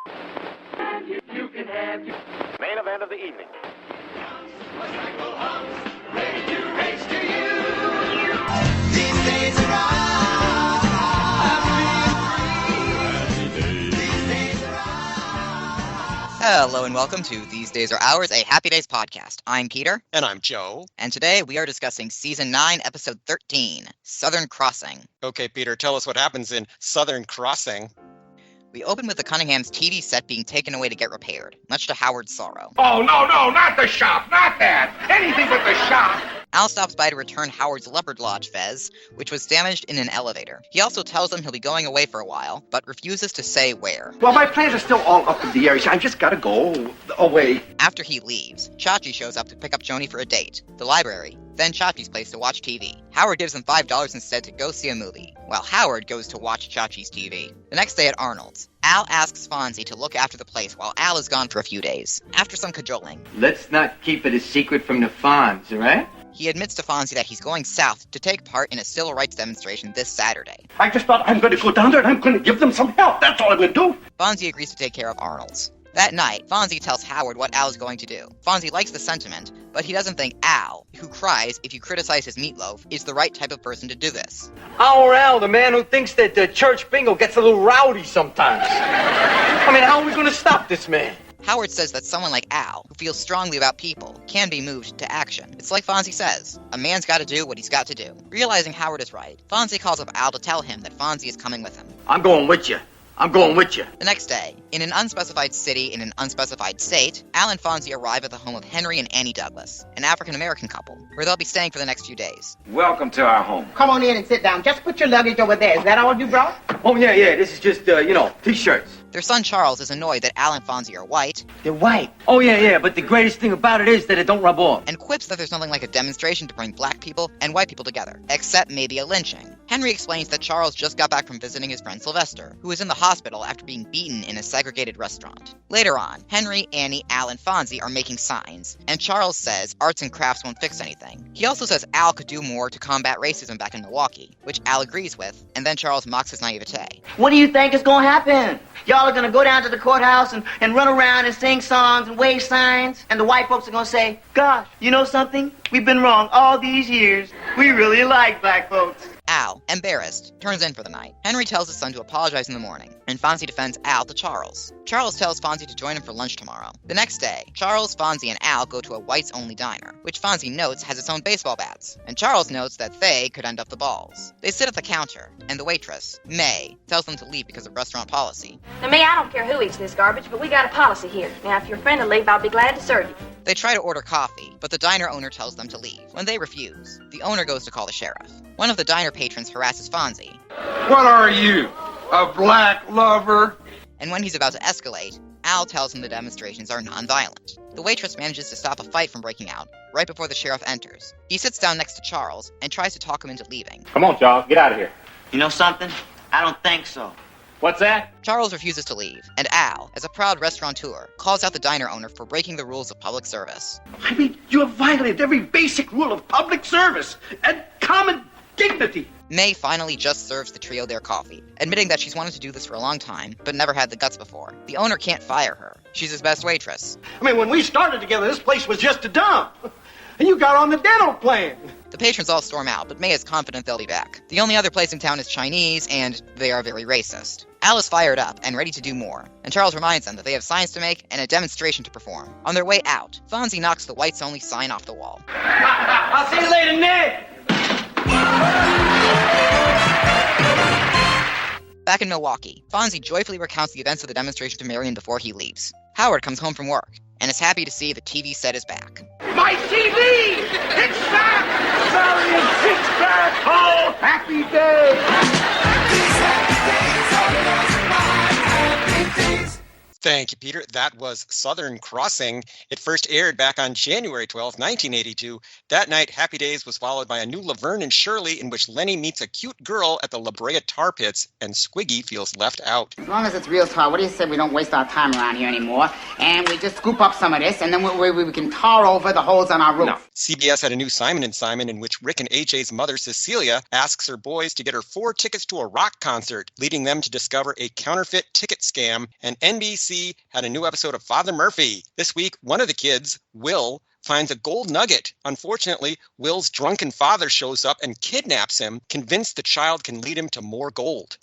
You can have your Main event of the evening. ready to race to you. These days are Hello and welcome to These Days Are Ours, a Happy Days podcast. I'm Peter. And I'm Joe. And today we are discussing Season 9, Episode 13, Southern Crossing. Okay, Peter, tell us what happens in Southern Crossing. We open with the Cunningham's TV set being taken away to get repaired, much to Howard's sorrow. Oh, no, not the shop, not that. Anything but the shop. Al stops by to return Howard's leopard lodge fez, which was damaged in an elevator. He also tells him he'll be going away for a while, but refuses to say where. Well, my plans are still all up in the air. I just gotta go away. After he leaves, Chachi shows up to pick up Joni for a date, the library, then Chachi's place to watch TV. Howard gives him $5 instead to go see a movie, while Howard goes to watch Chachi's TV. The next day at Arnold's, Al asks Fonzie to look after the place while Al is gone for a few days. After some cajoling, Let's not keep it a secret from the Fonz, all right? he admits to Fonzie that he's going south to take part in a civil rights demonstration this Saturday. I just thought I'm gonna go down there and I'm gonna give them some help. That's all I'm gonna do. Fonzie agrees to take care of Arnold's. That night, Fonzie tells Howard what Al is going to do. Fonzie likes the sentiment, but he doesn't think Al, who cries if you criticize his meatloaf, is the right type of person to do this. Our Al, the man who thinks that the church bingo gets a little rowdy sometimes. I mean, how are we going to stop this man? Howard says that someone like Al, who feels strongly about people, can be moved to action. It's like Fonzie says, a man's gotta do what he's got to do. Realizing Howard is right, Fonzie calls up Al to tell him that Fonzie is coming with him. I'm going with you. The next day, in an unspecified city in an unspecified state, Al and Fonzie arrive at the home of Henry and Annie Douglas, an African-American couple, where they'll be staying for the next few days. Welcome to our home. Come on in and sit down. Just put your luggage over there. Is that all you brought? Oh, yeah, this is just, T-shirts. Their son Charles is annoyed that Al and Fonzie are white, They're white. Oh, yeah, but the greatest thing about it is that it don't rub off. and quips that there's nothing like a demonstration to bring black people and white people together, except maybe a lynching. Henry explains that Charles just got back from visiting his friend Sylvester, who is in the hospital after being beaten in a segregated restaurant. Later on, Henry, Annie, Al, and Fonzie are making signs, and Charles says arts and crafts won't fix anything. He also says Al could do more to combat racism back in Milwaukee, which Al agrees with, and then Charles mocks his naivete. What do you think is going to happen? Y'all are going to go down to the courthouse and run around and sing songs and wave signs, and the white folks are going to say, gosh, you know something? We've been wrong all these years. We really like black folks. Al, embarrassed, turns in for the night. Henry tells his son to apologize in the morning, and Fonzie defends Al to Charles. Charles tells Fonzie to join him for lunch tomorrow. The next day, Charles, Fonzie, and Al go to a whites-only diner, which Fonzie notes has its own baseball bats, and Charles notes that they could end up the balls. They sit at the counter, and the waitress, May, tells them to leave because of restaurant policy. Now, me, I don't care who eats this garbage, but we got a policy here. Now, if you're a friend will leave, I'll be glad to serve you. They try to order coffee, but the diner owner tells them to leave. When they refuse, the owner goes to call the sheriff. One of the diner patrons harasses Fonzie, What are you? A black lover? and when he's about to escalate, Al tells him the demonstrations are non-violent. The waitress manages to stop a fight from breaking out, right before the sheriff enters. He sits down next to Charles and tries to talk him into leaving. Come on, Charles, get out of here. You know something? I don't think so. What's that? Charles refuses to leave, and Al, as a proud restaurateur, calls out the diner owner for breaking the rules of public service. I mean, you have violated every basic rule of public service and common dignity. May finally just serves the trio their coffee, admitting that she's wanted to do this for a long time, but never had the guts before. The owner can't fire her. She's his best waitress. I mean, when we started together, this place was just a dump. And you got on the dental plan. The patrons all storm out, but May is confident they'll be back. The only other place in town is Chinese, and they are very racist. Al is fired up and ready to do more, and Charles reminds them that they have signs to make and a demonstration to perform. On their way out, Fonzie knocks the whites-only sign off the wall. I'll see you later, Nick. Back in Milwaukee, Fonzie joyfully recounts the events of the demonstration to Marion before he leaves. Howard comes home from work, and is happy to see the TV set is back. My TV! It's back! Sorry, it's back! Oh, happy day! Thank you, Peter. That was Southern Crossing. It first aired back on January 12, 1982. That night, Happy Days was followed by a new Laverne and Shirley in which Lenny meets a cute girl at the La Brea Tar Pits, and Squiggy feels left out. As long as it's real tar, what do you say we don't waste our time around here anymore, and we just scoop up some of this, and then we can tar over the holes on our roof? No. CBS had a new Simon & Simon in which Rick and AJ's mother, Cecilia, asks her boys to get her 4 tickets to a rock concert, leading them to discover a counterfeit ticket scam, and NBC NBC had a new episode of Father Murphy. This week, one of the kids, Will, finds a gold nugget. Unfortunately, Will's drunken father shows up and kidnaps him, convinced the child can lead him to more gold.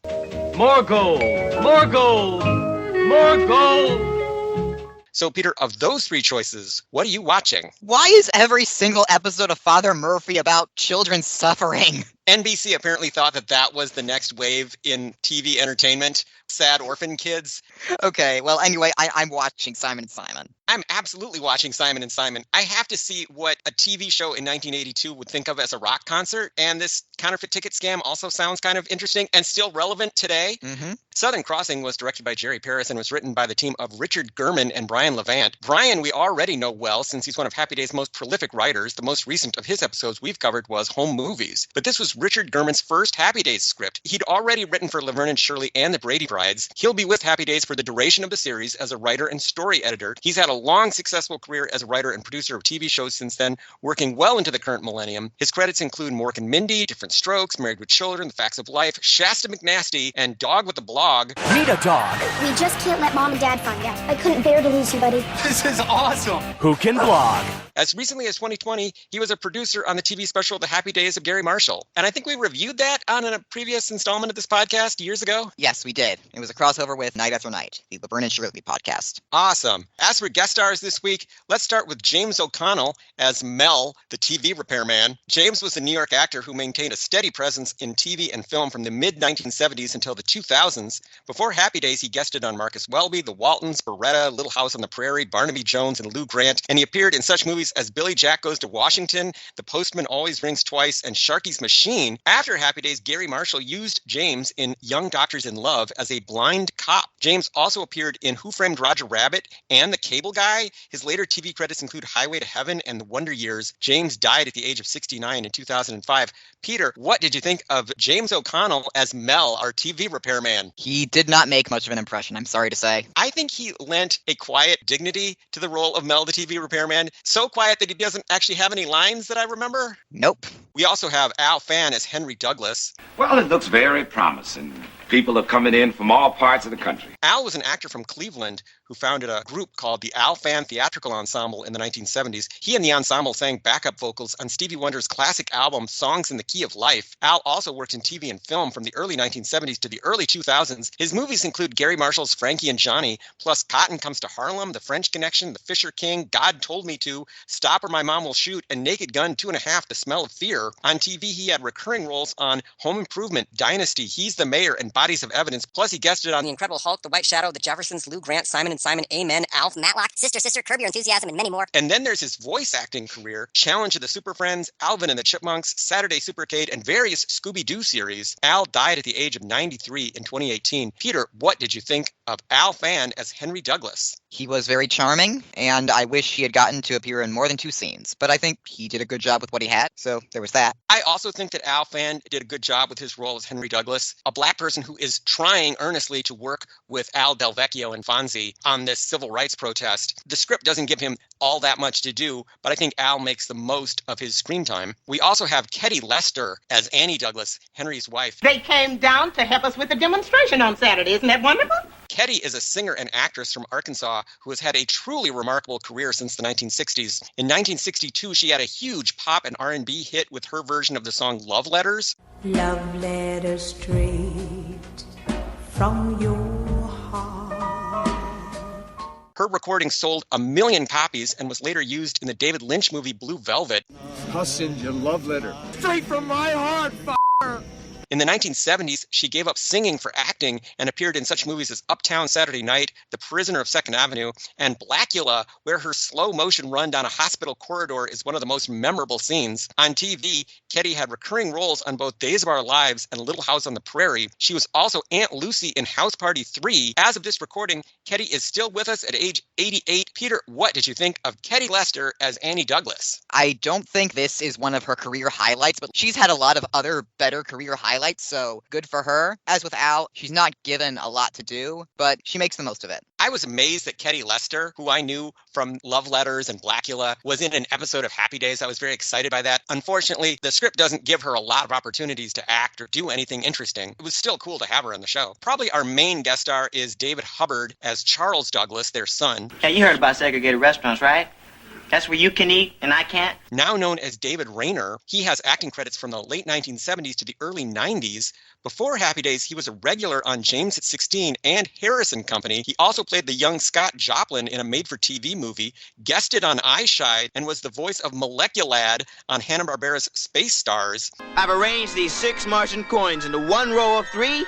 More gold, more gold, more gold. So, Peter, of those three choices, what are you watching? Why is every single episode of Father Murphy about children suffering? NBC apparently thought that that was the next wave in TV entertainment. Sad orphan kids. Okay, well, anyway, I'm watching Simon & Simon. I'm absolutely watching Simon & Simon. I have to see what a TV show in 1982 would think of as a rock concert, and this counterfeit ticket scam also sounds kind of interesting and still relevant today. Mm-hmm. Southern Crossing was directed by Jerry Paris and was written by the team of Richard Gurman and Brian Levant. Brian we already know well since he's one of Happy Days' most prolific writers. The most recent of his episodes we've covered was Home Movies. But this was Richard Gurman's first Happy Days script. He'd already written for Laverne and Shirley and the Brady Brides. He'll be with Happy Days for the duration of the series as a writer and story editor. He's had a long, successful career as a writer and producer of TV shows since then, working well into the current millennium. His credits include Mork and Mindy, Different Strokes, Married with Children, The Facts of Life, Shasta McNasty, and Dog with a Blog. Meet a dog. We just can't let Mom and Dad find out. I couldn't bear to lose you, buddy. This is awesome. Who can blog? As recently as 2020, he was a producer on the TV special The Happy Days of Gary Marshall. And I think we reviewed that on a previous installment of this podcast years ago. Yes, we did. It was a crossover with Night After Night, the Laverne and Shirley podcast. Awesome. As for guest stars this week, let's start with James O'Connell as Mel, the TV repairman. James was a New York actor who maintained a steady presence in TV and film from the mid-1970s until the 2000s. Before Happy Days, he guested on Marcus Welby, The Waltons, Beretta, Little House on the Prairie, Barnaby Jones, and Lou Grant, and he appeared in such movies as Billy Jack Goes to Washington, The Postman Always Rings Twice, and Sharky's Machine. After Happy Days, Gary Marshall used James in Young Doctors in Love as a blind cop. James also appeared in Who Framed Roger Rabbit and The Cable Guy. His later TV credits include Highway to Heaven and The Wonder Years. James died at the age of 69 in 2005. Peter, what did you think of James O'Connell as Mel, our TV repairman? He did not make much of an impression, I'm sorry to say. I think he lent a quiet dignity to the role of Mel, the TV repairman. So quiet that he doesn't actually have any lines that I remember. Nope. We also have Al Fan as Henry Douglas. Well, it looks very promising. People are coming in from all parts of the country. Al was an actor from Cleveland who founded a group called the Al Fan Theatrical Ensemble in the 1970s. He and the ensemble sang backup vocals on Stevie Wonder's classic album, Songs in the Key of Life. Al also worked in TV and film from the early 1970s to the early 2000s. His movies include Gary Marshall's Frankie and Johnny, plus Cotton Comes to Harlem, The French Connection, The Fisher King, God Told Me To, Stop or My Mom Will Shoot, and Naked Gun 2.5, The Smell of Fear. On TV, he had recurring roles on Home Improvement, Dynasty, He's the Mayor, and Bodies of Evidence. Plus, he guested on The Incredible Hulk, The White Shadow, The Jeffersons, Lou Grant, Simon & Simon, Amen, Alf, Matlock, Sister, Curb Your Enthusiasm, and many more. And then there's his voice acting career, Challenge of the Super Friends, Alvin and the Chipmunks, Saturday Supercade, and various Scooby-Doo series. Al died at the age of 93 in 2018. Peter, what did you think of Al Fan as Henry Douglas? He was very charming, and I wish he had gotten to appear in more than 2 scenes. But I think he did a good job with what he had, so there was that. I also think that Al Fan did a good job with his role as Henry Douglas, a black person who is trying earnestly to work with Al Del Vecchio and Fonzie on this civil rights protest. The script doesn't give him all that much to do, but I think Al makes the most of his screen time. We also have Ketty Lester as Annie Douglas, Henry's wife. They came down to help us with the demonstration on Saturday. Isn't that wonderful? Ketty is a singer and actress from Arkansas who has had a truly remarkable career since the 1960s. In 1962, she had a huge pop and R&B hit with her version of the song Love Letters. Love letters straight from your heart. Her recording sold 1 million copies and was later used in the David Lynch movie Blue Velvet. I'll send you a love letter straight from my heart, f***er. In the 1970s, she gave up singing for acting and appeared in such movies as Uptown Saturday Night, The Prisoner of Second Avenue, and Blackula, where her slow-motion run down a hospital corridor is one of the most memorable scenes. On TV, Ketty had recurring roles on both Days of Our Lives and Little House on the Prairie. She was also Aunt Lucy in House Party 3. As of this recording, Ketty is still with us at age 88. Peter, what did you think of Ketty Lester as Annie Douglas? I don't think this is one of her career highlights, but she's had a lot of other better career highlights highlights, so good for her. As with Al, she's not given a lot to do, but she makes the most of it. I was amazed that Ketty Lester, who I knew from Love Letters and Blackula, was in an episode of Happy Days. I was very excited by that. Unfortunately, the script doesn't give her a lot of opportunities to act or do anything interesting. It was still cool to have her on the show. Probably our main guest star is David Hubbard as Charles Douglas, their son. Yeah, you heard about segregated restaurants, right? That's where you can eat and I can't? Now known as David Rayner, he has acting credits from the late 1970s to the early 90s. Before Happy Days, he was a regular on James at 16 and Harrison Company. He also played the young Scott Joplin in a made-for-TV movie, guested on iShide, and was the voice of Moleculad on Hanna-Barbera's Space Stars. I've arranged these 6 Martian coins into 1 row of 3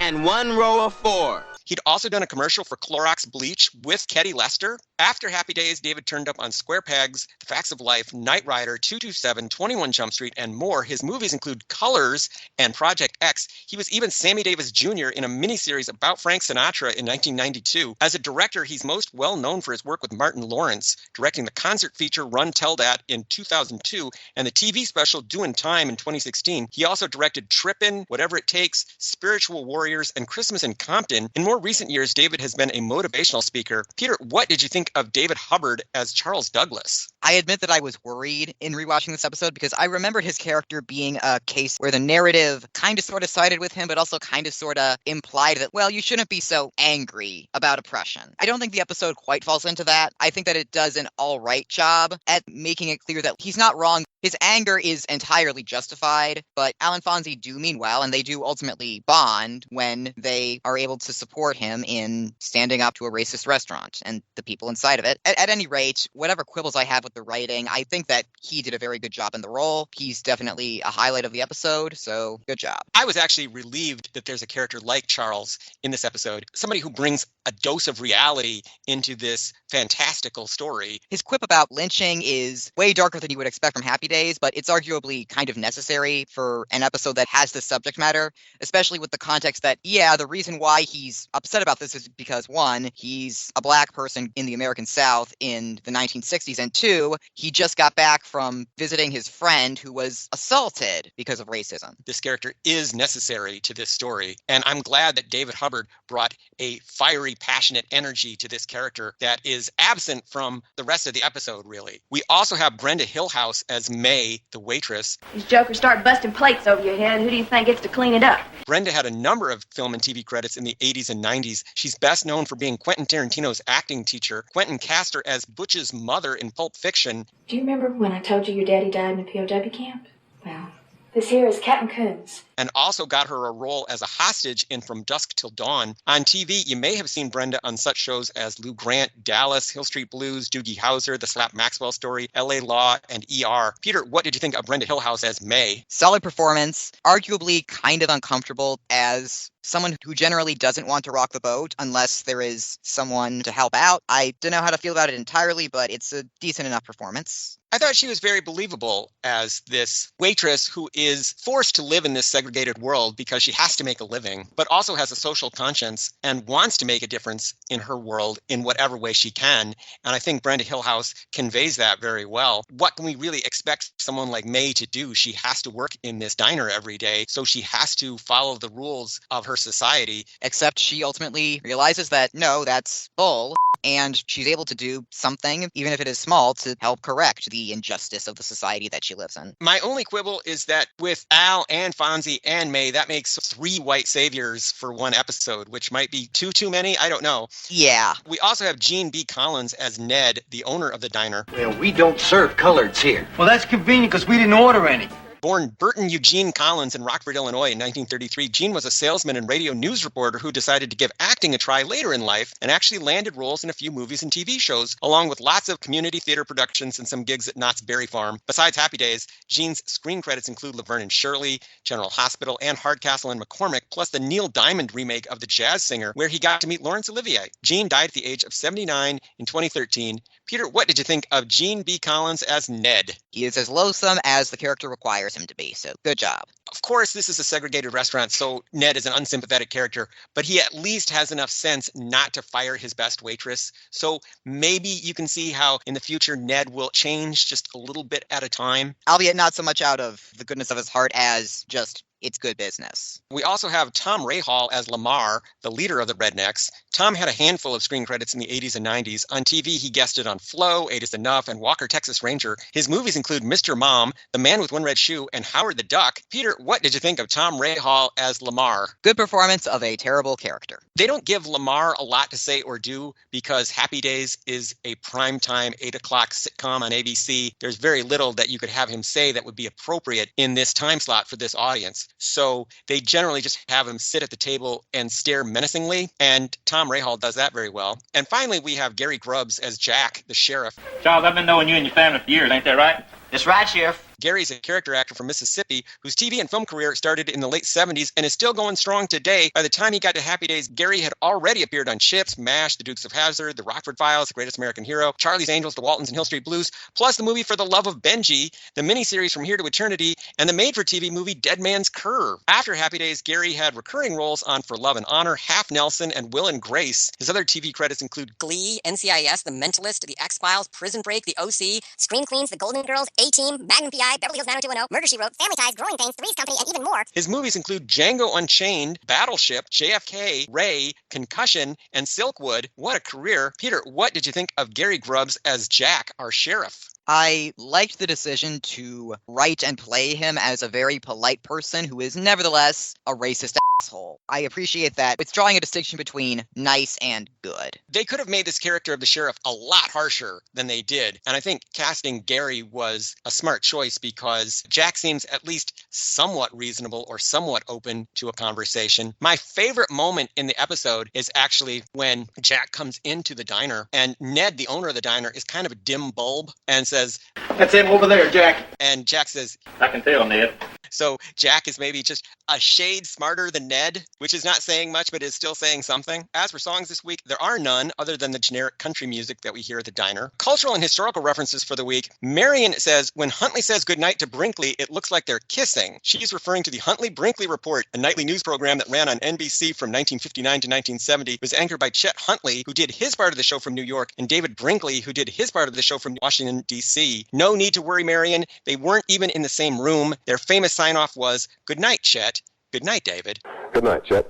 and 1 row of 4. He'd also done a commercial for Clorox bleach with Ketty Lester. After Happy Days, David turned up on Square Pegs, The Facts of Life, Knight Rider, 227, 21 Jump Street, and more. His movies include Colors and Project X. He was even Sammy Davis Jr. in a miniseries about Frank Sinatra in 1992. As a director, he's most well known for his work with Martin Lawrence, directing the concert feature Run Tell Dat in 2002 and the TV special Doin' Time in 2016. He also directed Trippin', Whatever It Takes, Spiritual Warriors, and Christmas in Compton. In more recent years, David has been a motivational speaker. Peter, what did you think of David Hubbard as Charles Douglas? I admit that I was worried in rewatching this episode because I remembered his character being a case where the narrative kind of sort of sided with him, but also kind of sort of implied that, well, you shouldn't be so angry about oppression. I don't think the episode quite falls into that. I think that it does an all right job at making it clear that he's not wrong. His anger is entirely justified, but Al and Fonzie do mean well, and they do ultimately bond when they are able to support him in standing up to a racist restaurant and the people inside of it. At any rate, whatever quibbles I have with the writing, I think that he did a very good job in the role. He's definitely a highlight of the episode, so good job. I was actually relieved that there's a character like Charles in this episode, somebody who brings a dose of reality into this fantastical story. His quip about lynching is way darker than you would expect from Happy Days, but it's arguably kind of necessary for an episode that has this subject matter, especially with the context that, yeah, the reason why he's upset about this is because, one, he's a black person in the American South in the 1960s, and two, he just got back from visiting his friend who was assaulted because of racism. This character is necessary to this story, and I'm glad that David Hubbard brought a fiery, passionate energy to this character that is absent from the rest of the episode, really. We also have Brenda Hillhouse as May, the waitress. These jokers start busting plates over your head. Who do you think gets to clean it up? Brenda had a number of film and TV credits in the 80s and 90s. She's best known for being Quentin Tarantino's acting teacher. Quentin cast her as Butch's mother in Pulp Fiction. Do you remember when I told you your daddy died in a POW camp? Well, this here is Captain Coons. And also got her a role as a hostage in From Dusk Till Dawn. On TV, you may have seen Brenda on such shows as Lou Grant, Dallas, Hill Street Blues, Doogie Howser, The Slap Maxwell Story, LA Law, and ER. Peter, what did you think of Brenda Hillhouse as May? Solid performance, arguably kind of uncomfortable as someone who generally doesn't want to rock the boat unless there is someone to help out. I don't know how to feel about it entirely, but it's a decent enough performance. I thought she was very believable as this waitress who is forced to live in this segregated world because she has to make a living, but also has a social conscience and wants to make a difference in her world in whatever way she can. And I think Brenda Hillhouse conveys that very well. What can we really expect someone like May to do? She has to work in this diner every day, so she has to follow the rules of her society. Except she ultimately realizes that, no, that's bull. And she's able to do something, even if it is small, to help correct the injustice of the society that she lives in. My only quibble is that with Al and Fonzie and May, that makes 3 white saviors for one episode, which might be too many. I don't know. Yeah. We also have Gene B. Collins as Ned, the owner of the diner. Well, we don't serve coloreds here. Well, that's convenient because we didn't order any. Born Burton Eugene Collins in Rockford, Illinois in 1933, Gene was a salesman and radio news reporter who decided to give acting a try later in life and actually landed roles in a few movies and TV shows, along with lots of community theater productions and some gigs at Knott's Berry Farm. Besides Happy Days, Gene's screen credits include Laverne and Shirley, General Hospital, and Hardcastle and McCormick, plus the Neil Diamond remake of The Jazz Singer, where he got to meet Laurence Olivier. Gene died at the age of 79 in 2013. Peter, what did you think of Gene B. Collins as Ned? He is as loathsome as the character requires him to be, so good job. Of course, this is a segregated restaurant, so Ned is an unsympathetic character, but he at least has enough sense not to fire his best waitress. So maybe you can see how in the future Ned will change just a little bit at a time. Albeit not so much out of the goodness of his heart as just it's good business. We also have Tom Rahal as Lamar, the leader of the Rednecks. Tom had a handful of screen credits in the 80s and 90s. On TV, he guested on Flo, 8 is Enough, and Walker, Texas Ranger. His movies include Mr. Mom, The Man with One Red Shoe, and Howard the Duck. Peter, what did you think of Tom Rahal as Lamar? Good performance of a terrible character. They don't give Lamar a lot to say or do because Happy Days is a primetime 8 o'clock sitcom on ABC. There's very little that you could have him say that would be appropriate in this time slot for this audience. So they generally just have him sit at the table and stare menacingly, and Tom Rahal does that very well. And finally, we have Gary Grubbs as Jack, the sheriff. Charles, I've been knowing you and your family for years, ain't that right? That's right, Sheriff. Gary's a character actor from Mississippi whose TV and film career started in the late 70s and is still going strong today. By the time he got to Happy Days, Gary had already appeared on Chips, MASH, The Dukes of Hazzard, The Rockford Files, The Greatest American Hero, Charlie's Angels, The Waltons, and Hill Street Blues, plus the movie For the Love of Benji, the miniseries From Here to Eternity, and the made-for-TV movie Dead Man's Curve. After Happy Days, Gary had recurring roles on For Love and Honor, Half Nelson, and Will and Grace. His other TV credits include Glee, NCIS, The Mentalist, The X-Files, Prison Break, The OC, Scream Queens, The Golden Girls, A-Team, Magnum P.I., Beverly Hills 90210, Murder, She Wrote, Family Ties, Growing Pains, Three's Company, and even more. His movies include Django Unchained, Battleship, JFK, Ray, Concussion, and Silkwood. What a career. Peter, what did you think of Gary Grubbs as Jack, our sheriff? I liked the decision to write and play him as a very polite person who is nevertheless a racist asshole. I appreciate that. It's drawing a distinction between nice and good. They could have made this character of the sheriff a lot harsher than they did. And I think casting Gary was a smart choice because Jack seems at least somewhat reasonable or somewhat open to a conversation. My favorite moment in the episode is actually when Jack comes into the diner and Ned, the owner of the diner, is kind of a dim bulb and says, "That's him over there, Jack." And Jack says, "I can tell, Ned." So Jack is maybe just a shade smarter than Ned, which is not saying much, but is still saying something. As for songs this week, there are none other than the generic country music that we hear at the diner. Cultural and historical references for the week. Marion says, when Huntley says goodnight to Brinkley, it looks like they're kissing. She's referring to the Huntley-Brinkley Report, a nightly news program that ran on NBC from 1959 to 1970. It was anchored by Chet Huntley, who did his part of the show from New York, and David Brinkley, who did his part of the show from Washington, D.C. No need to worry, Marion. They weren't even in the same room. Their famous sign-off was, "Good night, Chet." Good night, David. Good night, Chet.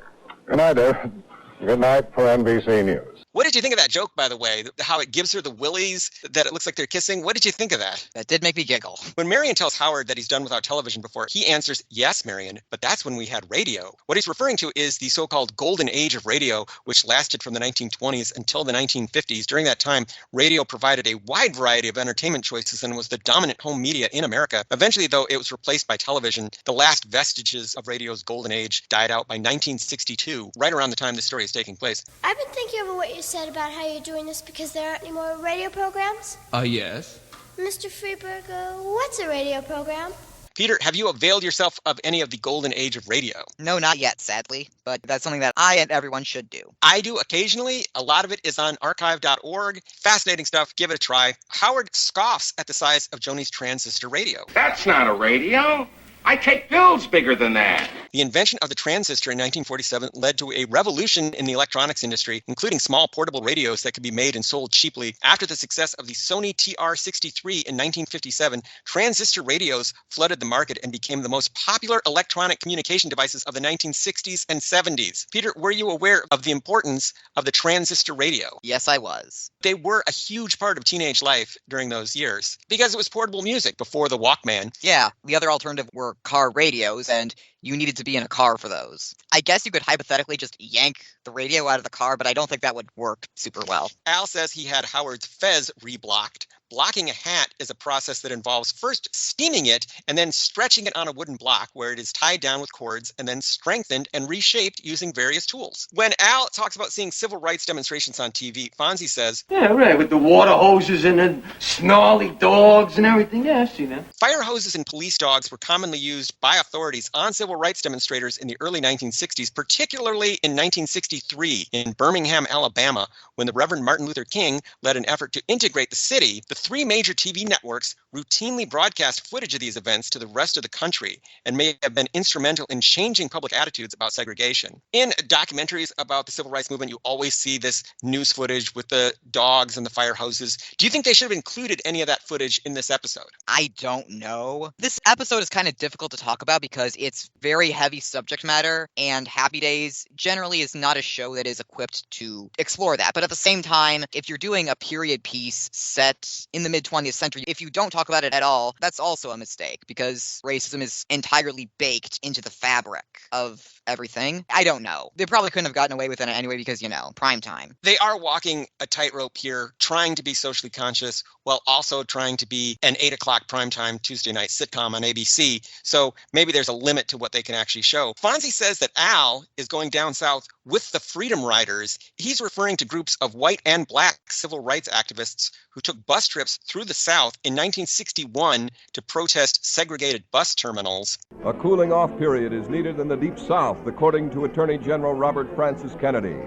Good night, David. Good night for NBC News. What did you think of that joke, by the way? How it gives her the willies, that it looks like they're kissing? What did you think of that? That did make me giggle. When Marion tells Howard that he's done without television before, he answers, "Yes, Marion, but that's when we had radio." What he's referring to is the so-called golden age of radio, which lasted from the 1920s until the 1950s. During that time, radio provided a wide variety of entertainment choices and was the dominant home media in America. Eventually, though, it was replaced by television. The last vestiges of radio's golden age died out by 1962, right around the time this story is taking place. I've been thinking over what you said about how you're doing this because there aren't any more radio programs. Yes. Mr. Freeberg, what's a radio program? Peter, have you availed yourself of any of the golden age of radio? No, not yet, sadly, but that's something that I and everyone should do. I do occasionally. A lot of it is on archive.org. Fascinating stuff. Give it a try. Howard scoffs at the size of Joni's transistor radio. That's not a radio. I take pills bigger than that. The invention of the transistor in 1947 led to a revolution in the electronics industry, including small portable radios that could be made and sold cheaply. After the success of the Sony TR-63 in 1957, transistor radios flooded the market and became the most popular electronic communication devices of the 1960s and 70s. Peter, were you aware of the importance of the transistor radio? Yes, I was. They were a huge part of teenage life during those years because it was portable music before the Walkman. Yeah, the other alternative were car radios, and you needed to be in a car for those. I guess you could hypothetically just yank the radio out of the car, but I don't think that would work super well. Al says he had Howard's fez reblocked. Blocking a hat is a process that involves first steaming it and then stretching it on a wooden block where it is tied down with cords and then strengthened and reshaped using various tools. When Al talks about seeing civil rights demonstrations on TV, Fonzie says, "Yeah, right, with the water hoses and the snarly dogs and everything. Yeah, I've seen that." Fire hoses and police dogs were commonly used by authorities on civil rights demonstrators in the early 1960s, particularly in 1963 in Birmingham, Alabama, when the Reverend Martin Luther King led an effort to integrate the city. The 3 major TV networks routinely broadcast footage of these events to the rest of the country and may have been instrumental in changing public attitudes about segregation. In documentaries about the civil rights movement, you always see this news footage with the dogs and the fire hoses. Do you think they should have included any of that footage in this episode? I don't know. This episode is kind of difficult to talk about because it's very heavy subject matter, and Happy Days generally is not a show that is equipped to explore that. But at the same time, if you're doing a period piece set in the mid-20th century, if you don't talk about it at all, that's also a mistake because racism is entirely baked into the fabric of everything. I don't know. They probably couldn't have gotten away with it anyway because, prime time. They are walking a tightrope here, trying to be socially conscious while also trying to be an 8 o'clock primetime Tuesday night sitcom on ABC. So maybe there's a limit to what they can actually show. Fonzie says that Al is going down south with the Freedom Riders. He's referring to groups of white and black civil rights activists who took bus trips through the South in 1961 to protest segregated bus terminals. A cooling off period is needed in the Deep South, according to Attorney General Robert Francis Kennedy.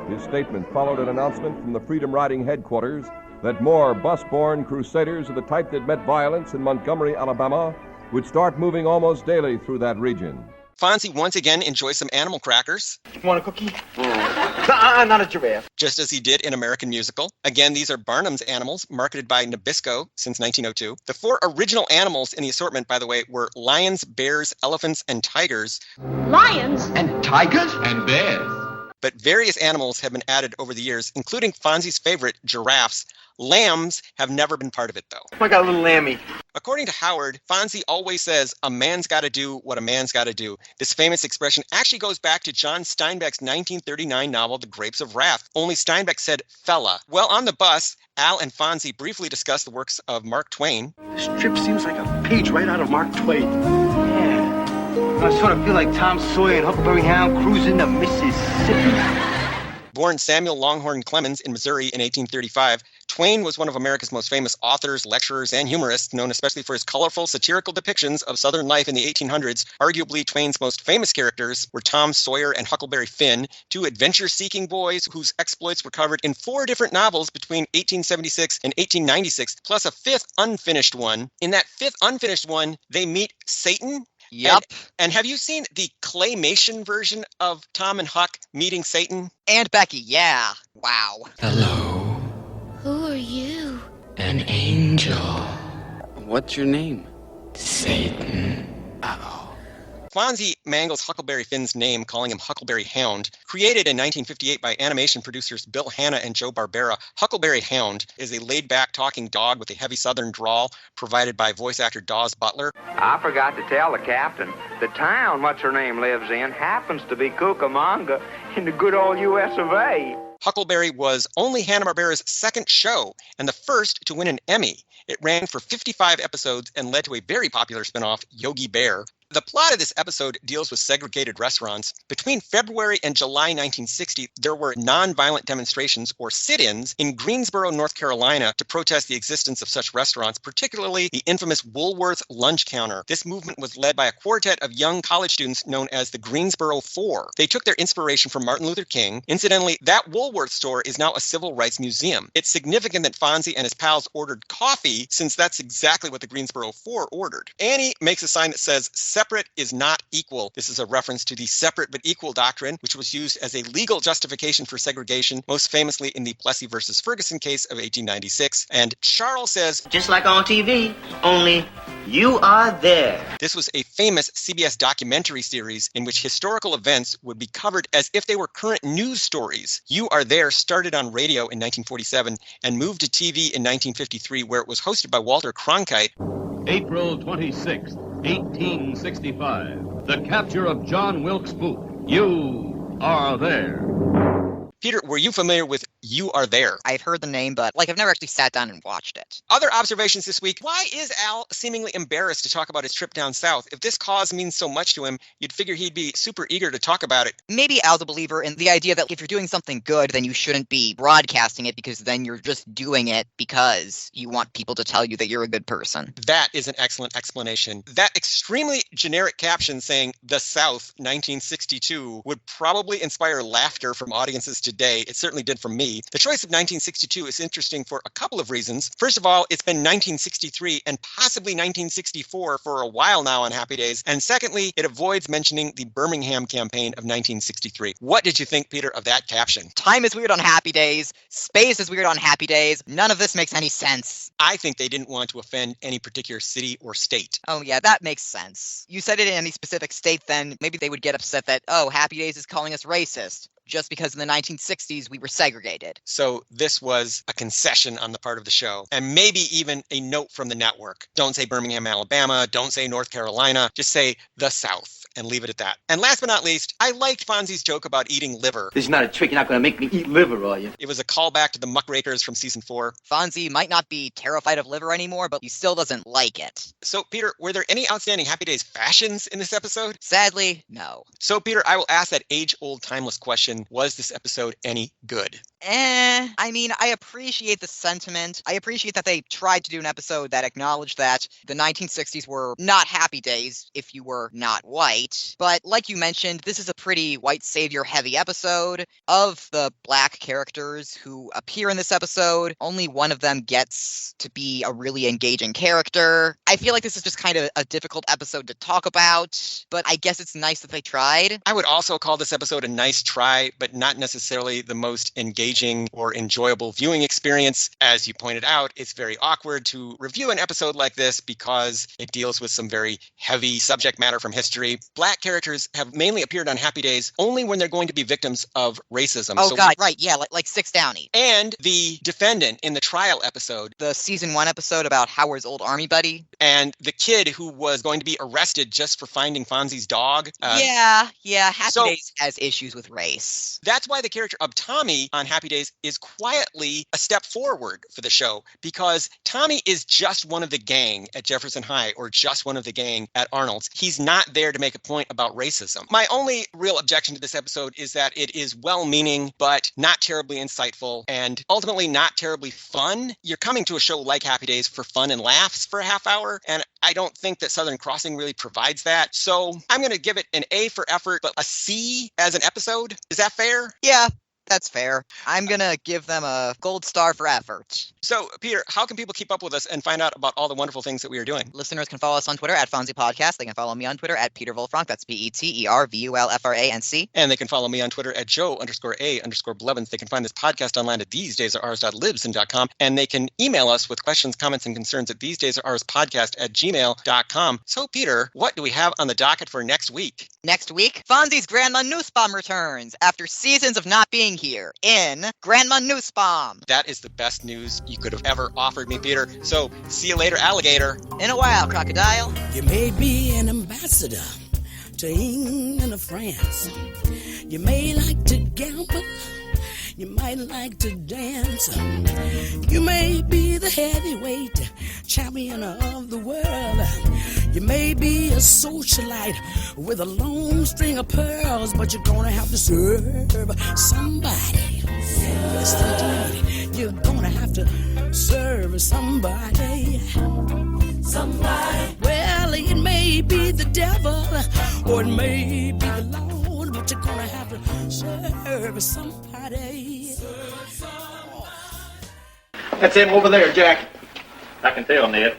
His statement followed an announcement from the Freedom Riding headquarters that more bus-borne crusaders of the type that met violence in Montgomery, Alabama, would start moving almost daily through that region. Fonzie once again enjoys some animal crackers. Want a cookie? Not a giraffe. Just as he did in American Musical. Again, these are Barnum's animals, marketed by Nabisco since 1902. The 4 original animals in the assortment, by the way, were lions, bears, elephants, and tigers. Lions? And tigers? And bears. But various animals have been added over the years, including Fonzie's favorite, giraffes. Lambs have never been part of it, though. I got a little lammy. According to Howard, Fonzie always says, a man's got to do what a man's got to do. This famous expression actually goes back to John Steinbeck's 1939 novel, The Grapes of Wrath. Only Steinbeck said, fella. Well, on the bus, Al and Fonzie briefly discussed the works of Mark Twain. This trip seems like a page right out of Mark Twain. Yeah. I sort of feel like Tom Sawyer and Huckleberry Hound cruising the Mississippi. Born Samuel Longhorn Clemens in Missouri in 1835, Twain was one of America's most famous authors, lecturers, and humorists, known especially for his colorful, satirical depictions of Southern life in the 1800s. Arguably, Twain's most famous characters were Tom Sawyer and Huckleberry Finn, 2 adventure-seeking boys whose exploits were covered in 4 different novels between 1876 and 1896, plus a 5th unfinished one. In that 5th unfinished one, they meet Satan. Yep. And have you seen the claymation version of Tom and Huck meeting Satan? And Becky, yeah. Wow. Hello. Who are you? An angel. What's your name? Satan. Uh-oh. Fonzie mangles Huckleberry Finn's name, calling him Huckleberry Hound. Created in 1958 by animation producers Bill Hanna and Joe Barbera, Huckleberry Hound is a laid-back talking dog with a heavy southern drawl provided by voice actor Dawes Butler. I forgot to tell the captain, the town what's her name lives in happens to be Cucamonga in the good old U.S. of A. Huckleberry was only Hanna-Barbera's 2nd show and the first to win an Emmy. It ran for 55 episodes and led to a very popular spinoff, Yogi Bear. The plot of this episode deals with segregated restaurants. Between February and July 1960, there were nonviolent demonstrations, or sit-ins, in Greensboro, North Carolina to protest the existence of such restaurants, particularly the infamous Woolworth Lunch Counter. This movement was led by a quartet of young college students known as the Greensboro Four. They took their inspiration from Martin Luther King. Incidentally, that Woolworth store is now a civil rights museum. It's significant that Fonzie and his pals ordered coffee, since that's exactly what the Greensboro Four ordered. Annie makes a sign that says, separate is not equal. This is a reference to the separate but equal doctrine, which was used as a legal justification for segregation, most famously in the Plessy versus Ferguson case of 1896. And Charles says, just like on TV, only you are there. This was a famous CBS documentary series in which historical events would be covered as if they were current news stories. You Are There started on radio in 1947 and moved to TV in 1953, where it was hosted by Walter Cronkite. April 26th, 1865. The capture of John Wilkes Booth. You Are There. Peter, were you familiar with You Are There? I've heard the name, but I've never actually sat down and watched it. Other observations this week. Why is Al seemingly embarrassed to talk about his trip down south? If this cause means so much to him, you'd figure he'd be super eager to talk about it. Maybe Al's a believer in the idea that if you're doing something good, then you shouldn't be broadcasting it because then you're just doing it because you want people to tell you that you're a good person. That is an excellent explanation. That extremely generic caption saying The South 1962 would probably inspire laughter from audiences today. It certainly did from me. be. The choice of 1962 is interesting for a couple of reasons. First of all, it's been 1963 and possibly 1964 for a while now on Happy Days. And secondly, it avoids mentioning the Birmingham campaign of 1963. What did you think, Peter, of that caption? Time is weird on Happy Days. Space is weird on Happy Days. None of this makes any sense. I think they didn't want to offend any particular city or state. Oh yeah, that makes sense. You said it in any specific state, then maybe they would get upset that, oh, Happy Days is calling us racist, just because in the 1960s we were segregated. So this was a concession on the part of the show, and maybe even a note from the network. Don't say Birmingham, Alabama. Don't say North Carolina. Just say the South and leave it at that. And last but not least, I liked Fonzie's joke about eating liver. This is not a trick. You're not going to make me eat liver, are you? It was a callback to the Muckrakers from season 4. Fonzie might not be terrified of liver anymore, but he still doesn't like it. So, Peter, were there any outstanding Happy Days fashions in this episode? Sadly, no. So, Peter, I will ask that age-old timeless question. Was this episode any good? I mean, I appreciate the sentiment. I appreciate that they tried to do an episode that acknowledged that the 1960s were not Happy Days if you were not white. But like you mentioned, this is a pretty white savior heavy episode. Of the black characters who appear in this episode, only one of them gets to be a really engaging character. I feel like this is just kind of a difficult episode to talk about, but I guess it's nice that they tried. I would also call this episode a nice try, but not necessarily the most engaging or enjoyable viewing experience. As you pointed out, it's very awkward to review an episode like this because it deals with some very heavy subject matter from history. Black characters have mainly appeared on Happy Days only when they're going to be victims of racism. Oh, God, right, yeah, like Six Downey. And the defendant in the trial episode. The season 1 episode about Howard's old army buddy. And the kid who was going to be arrested just for finding Fonzie's dog. Yeah, Happy Days has issues with race. That's why the character of Tommy on Happy Days is quietly a step forward for the show, because Tommy is just one of the gang at Jefferson High or just one of the gang at Arnold's. He's not there to make a point about racism. My only real objection to this episode is that it is well-meaning, but not terribly insightful and ultimately not terribly fun. You're coming to a show like Happy Days for fun and laughs for a half hour, and I don't think that Southern Crossing really provides that. So I'm going to give it an A for effort, but a C as an episode. Is that fair? Yeah. That's fair. I'm going to give them a gold star for effort. So, Peter, how can people keep up with us and find out about all the wonderful things that we are doing? Listeners can follow us on Twitter at Fonzie Podcast. They can follow me on Twitter at Peter Volfranc. That's PeterVulfranc. And they can follow me on Twitter at Joe_A_Blevins. They can find this podcast online at thesedaysaroours.libsyn.com. And they can email us with questions, comments, and concerns at thesedaysaroourspodcast@gmail.com. So, Peter, what do we have on the docket for next week? Next week, Fonzie's Grandma Nussbaum returns after seasons of not being here in Grandma Nussbaum. That is the best news you could have ever offered me, Peter. So, see you later, alligator. In a while, crocodile. You may be an ambassador to England or France. You may like to gamble. You might like to dance. You may be the heavyweight champion of the world. You may be a socialite with a long string of pearls, but you're gonna have to serve somebody. Yes, indeed. You're gonna have to serve somebody. Somebody. Well, it may be the devil, or it may be the Lord, but you're gonna have to serve somebody. That's him over there, Jack. I can tell, Ned.